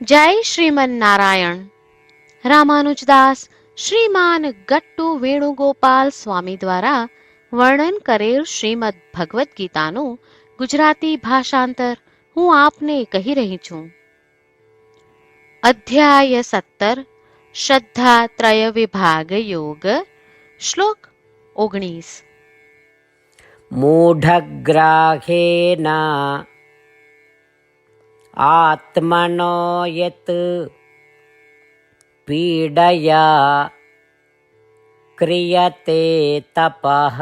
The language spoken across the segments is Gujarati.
જય શ્રીમન નારાયણ. રામાનુજદાસ શ્રીમાન ગટ્ટુ વેણુગોપાલ સ્વામી દ્વારા વર્ણન કરેલ શ્રીમદ ભગવદ્ ગીતાનું ગુજરાતી ભાષાંતર હું આપને કહી રહી છું. અધ્યાય 17 શ્રદ્ધા ત્રય વિભાગ યોગ. શ્લોક 19. મૂઢગ્રાહેન આત્મનો યત પીડયા ક્રિયતે તપઃ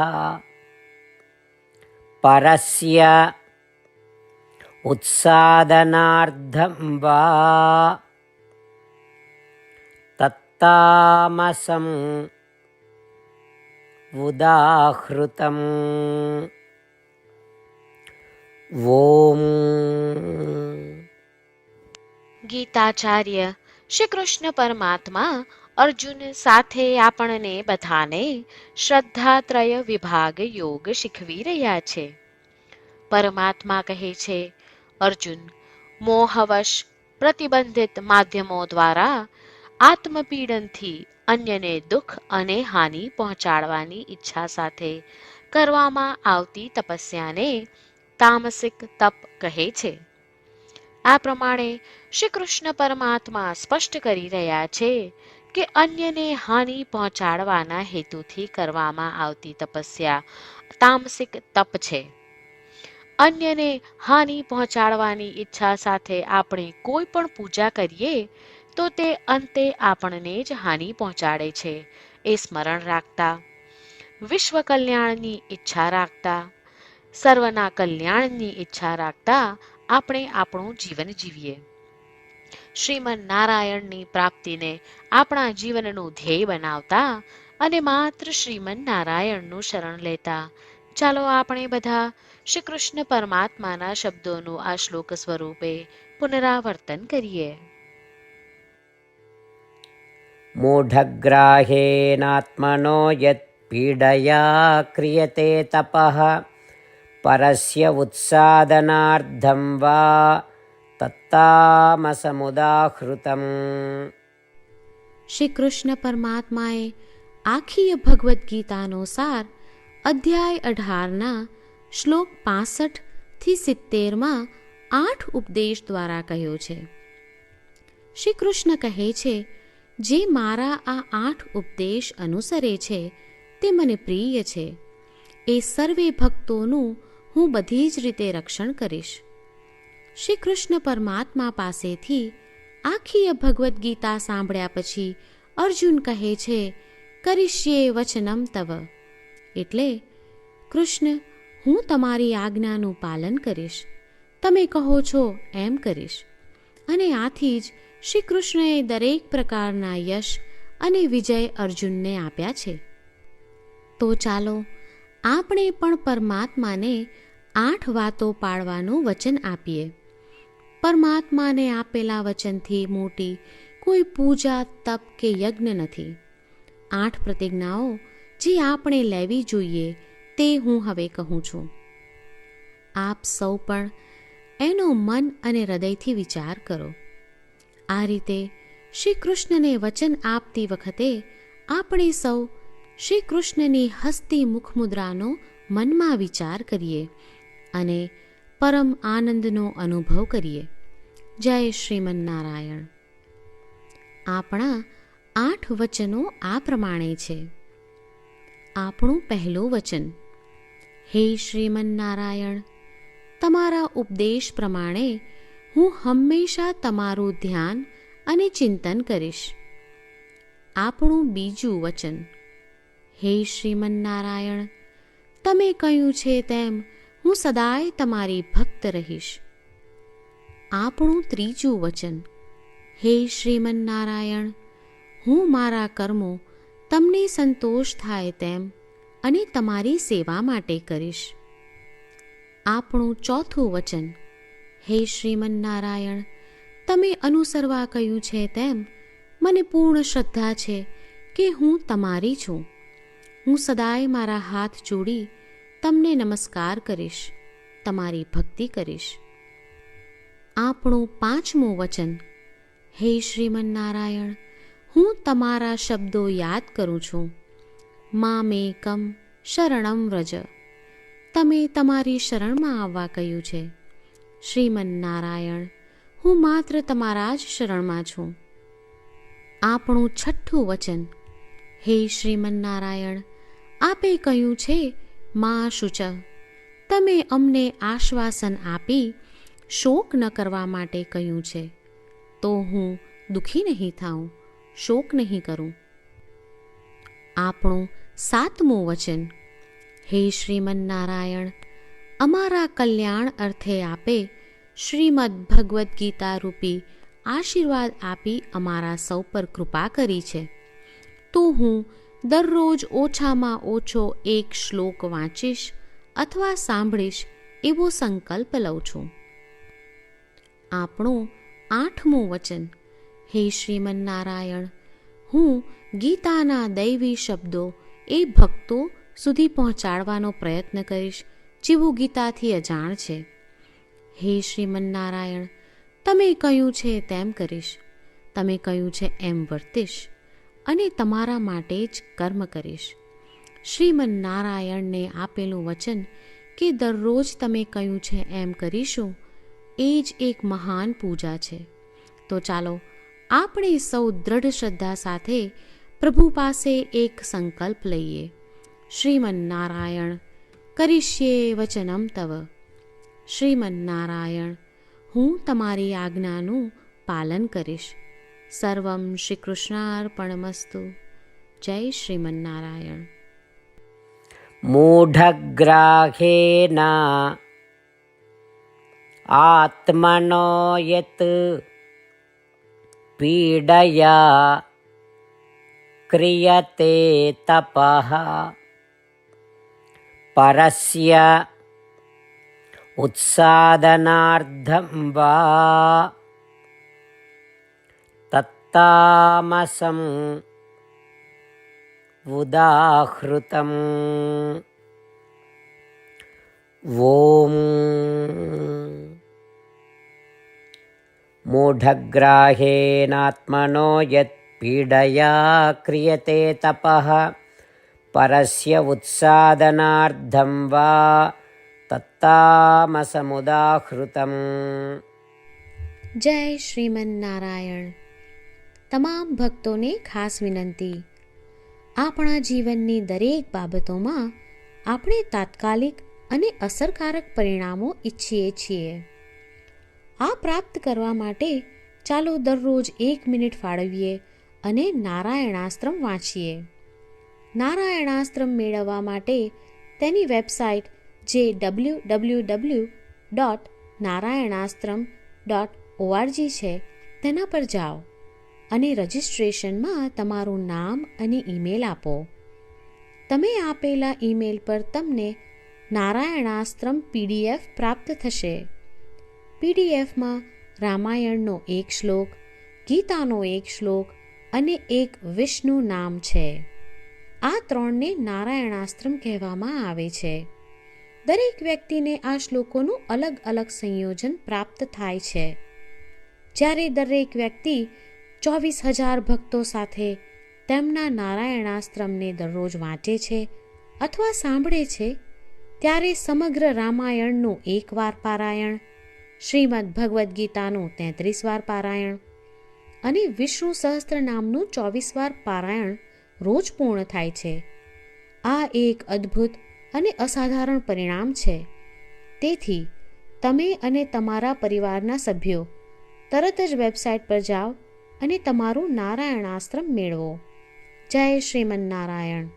પરસ્ય ઉત્સાદનાર્થં વા તત્તામસં ઉદાહૃતમ. ઓમ. ગીતાચાર્ય શ્રી કૃષ્ણ પરમાત્મા અર્જુન સાથે આપણને બધાને શ્રદ્ધાત્રય વિભાગ યોગ શીખવી રહ્યા છે. પરમાત્મા કહે છે, અર્જુન, મોહવશ પ્રતિબંધિત માધ્યમો દ્વારા આત્મપીડનથી અન્યને દુઃખ અને હાનિ પહોંચાડવાની ઈચ્છા સાથે કરવામાં આવતી તપસ્યાને તામસિક તપ કહે છે. આ પ્રમાણે શ્રી કૃષ્ણ પરમાત્મા સ્પષ્ટ કરી રહ્યા છે કે અન્યને હાનિ પહોંચાડવાના હેતુથી કરવામાં આવતી તપસ્યા તામસિક તપ છે. અન્યને હાનિ પહોંચાડવાની ઈચ્છા સાથે આપણે કોઈ પણ પૂજા કરીએ તો તે અંતે આપણને જ હાનિ પહોંચાડે છે એ સ્મરણ રાખતા, વિશ્વ કલ્યાણની ઈચ્છા રાખતા, સર્વના કલ્યાણની ઈચ્છા રાખતા આપણે આપણું જીવન જીવીએ. શ્રીમન નારાયણની પ્રાપ્તિને આપણા જીવનનું ધ્યેય બનાવતા અને માત્ર શ્રીમન નારાયણનું શરણ લેતા ચાલો આપણે બધા શ્રી કૃષ્ણ પરમાત્માના શબ્દોનું આ શ્લોક સ્વરૂપે પુનરાવર્તન કરીએ. મૂઢગ્રાહેનાત્મનો યત પીડયા ક્રિયતે તપઃ પરસ્ય ઉત્સાદનાર્થં વા તત્તામસમુદાહૃતમ. શ્રી કૃષ્ણ પરમાત્માએ આખી ભગવદ્ ગીતાનો સાર અધ્યાય 18ના શ્લોક 65 થી 70માં 8 ઉપદેશ દ્વારા કહ્યો છે. શ્રી કૃષ્ણ કહે છે, જે મારા આ 8 ઉપદેશ અનુસરે છે તે મને પ્રિય છે. એ સર્વે ભક્તોનું હું બધી જ રીતે રક્ષણ કરીશ. શ્રી કૃષ્ણ પરમાત્મા પાસેથી આખી ભગવદ્ ગીતા સાંભળ્યા પછી અર્જુન કહે છે, કરીશ્યે વચનમ તવ, એટલે કૃષ્ણ, હું તમારી આજ્ઞાનું પાલન કરીશ, તમે કહો છો એમ કરીશ. અને આથી જ શ્રી કૃષ્ણએ દરેક પ્રકારના યશ અને વિજય અર્જુનને આપ્યા છે. તો ચાલો આપણે પણ પરમાત્માને 8 વાતો પાળવાનું વચન આપીએ. પરમાત્માને આપેલા વચનથી મોટી કોઈ પૂજા, તપ કે યજ્ઞ નથી. 8 પ્રતિજ્ઞાઓ જે આપણે લેવી જોઈએ તે હું હવે કહું છું. આપ સૌ પણ એનો મન અને હૃદયથી વિચાર કરો. આ રીતે શ્રી કૃષ્ણને વચન આપતી વખતે આપણે સૌ શ્રી કૃષ્ણની હસતી મુખમુદ્રાનો મનમાં વિચાર કરીએ અને પરમ આનંદનો અનુભવ કરીએ. જય શ્રીમન નારાયણ. આપણા 8 વચનો આ પ્રમાણે છે. આપણું પહેલું વચન, હે શ્રીમન નારાયણ, તમારા ઉપદેશ પ્રમાણે હું હંમેશા તમારું ધ્યાન અને ચિંતન કરીશ. આપણું બીજું વચન, હે શ્રીમન નારાયણ, તમે કહ્યું છે તેમ હું સદાય તમારી ભક્ત રહીશ. આપણું ત્રીજું વચન, હે શ્રીમન નારાયણ, હું મારા કર્મો તમને સંતોષ થાય તેમ અને તમારી સેવા માટે કરીશ. આપણું ચોથું વચન, હે શ્રીમન નારાયણ, તમે અનુસરવા કહ્યું છે તેમ મને પૂર્ણ શ્રદ્ધા છે કે હું તમારી છું. હું સદાય મારા હાથ જોડી તમને નમસ્કાર કરીશ, તમારી ભક્તિ કરીશ. આપણું પાંચમું વચન, હે શ્રીમન્નારાયણ, હું તમારા શબ્દો યાદ કરું છું. મામેકમ શરણમ વ્રજ. તમે તમારી શરણમાં આવવા કહ્યું છે. શ્રીમન્નારાયણ, હું માત્ર તમારા જ શરણમાં છું. આપણું છઠ્ઠું વચન. હે શ્રીમન્નારાયણ, આપે કહ્યું છે મા શુચ. તમે અમને આશ્વાસન આપી શોક ન કરવા માટે કહ્યું છે, તો હું દુઃખી નહીં થાઉં, શોક નહીં કરું. આપણું સાતમું વચન. હે શ્રીમન્નારાયણ, અમારા કલ્યાણ અર્થે આપે શ્રીમદ્ ભગવદ્ ગીતા રૂપી આશીર્વાદ આપી અમારા સૌ પર કૃપા કરી છે, તો હું દરરોજ ઓછામાં ઓછો એક શ્લોક વાંચીશ અથવા સાંભળીશ એવો સંકલ્પ લઉં છું. આપણું આઠમું વચન. હે શ્રીમન્નારાયણ, હું ગીતાના દૈવી શબ્દો એ ભક્તો સુધી પહોંચાડવાનો પ્રયત્ન કરીશ જેઓ ગીતાથી અજાણ છે. હે શ્રીમન્નારાયણ, તમે કહ્યું છે તેમ કરીશ, તમે કહ્યું છે એમ વર્તીશ અને તમારા માટે જ કર્મ કરીશ. શ્રીમન્નારાયણને આપેલું વચન કે દરરોજ તમે કહ્યું છે એમ કરીશું, એ જ એક મહાન પૂજા છે. તો ચાલો આપણે સૌ દ્રઢ શ્રદ્ધા સાથે પ્રભુ પાસે એક સંકલ્પ લઈએ. શ્રીમન્નારાયણ, કરીશ્યે વચનમ તવ. શ્રીમન્નારાયણ, હું તમારી આજ્ઞાનું પાલન કરીશ. સર્વમ શ્રી કૃષ્ણાર્પણમસ્તુ. જય શ્રીમન્નારાયણ. મૂઢગ્રાહેન આત્મનો યત પીડયા ક્રિયતે તપઃ પરસ્ય ઉત્સાદનાર્ધં વા તત્તામસં ઉદાહૃતમ. ઓમ. મૂઢગ્રાહેનાત્મનો યત પીડયા ક્રિયતે તપઃ પરસ્ય ઉત્સાદનાર્ધં વા તત્તામસમુદાહૃતમ. જય શ્રીમન્નારાયણ. તમામ ભક્તોને ખાસ વિનંતી. આપણા જીવનની દરેક બાબતોમાં આપણે તાત્કાલિક અને અસરકારક પરિણામો ઈચ્છીએ છીએ. આ પ્રાપ્ત કરવા માટે ચાલો દરરોજ 1 મિનિટ ફાળવીએ અને નારાયણાસ્ત્રમ વાંચીએ. નારાયણાસ્ત્રમ મેળવવા માટે તેની વેબસાઇટ જે www.narayanaastram.org છે તેના પર જાઓ અને રજિસ્ટ્રેશનમાં તમારું નામ અને ઈમેલ આપો. તમે આપેલા ઈમેલ પર તમને નારાયણાસ્ત્રમ PDF પ્રાપ્ત થશે. PDFમાં રામાયણનો 1 શ્લોક, ગીતાનો 1 શ્લોક અને એક વિષ્ણુ નામ છે. આ 3ને નારાયણાસ્ત્રમ કહેવામાં આવે છે. દરેક વ્યક્તિને આ શ્લોકોનું અલગ અલગ સંયોજન પ્રાપ્ત થાય છે. જ્યારે દરેક વ્યક્તિ 24,000 ભક્તો સાથે તેમના નારાયણાસ્ત્રમને દરરોજ વાંચે છે અથવા સાંભળે છે, ત્યારે સમગ્ર રામાયણનું 1 વાર પારાયણ, શ્રીમદ્ ભગવદ્ ગીતાનું 33 વાર પારાયણ અને વિષ્ણુ સહસ્ત્ર નામનું 24 વાર પારાયણ રોજ પૂર્ણ થાય છે. આ એક અદ્ભુત અને અસાધારણ પરિણામ છે. તેથી તમે અને તમારા પરિવારના સભ્યો તરત જ વેબસાઇટ પર જાઓ અને તમારું નારાયણાસ્ત્રમ મેળવો. જય શ્રીમન્નારાયણ.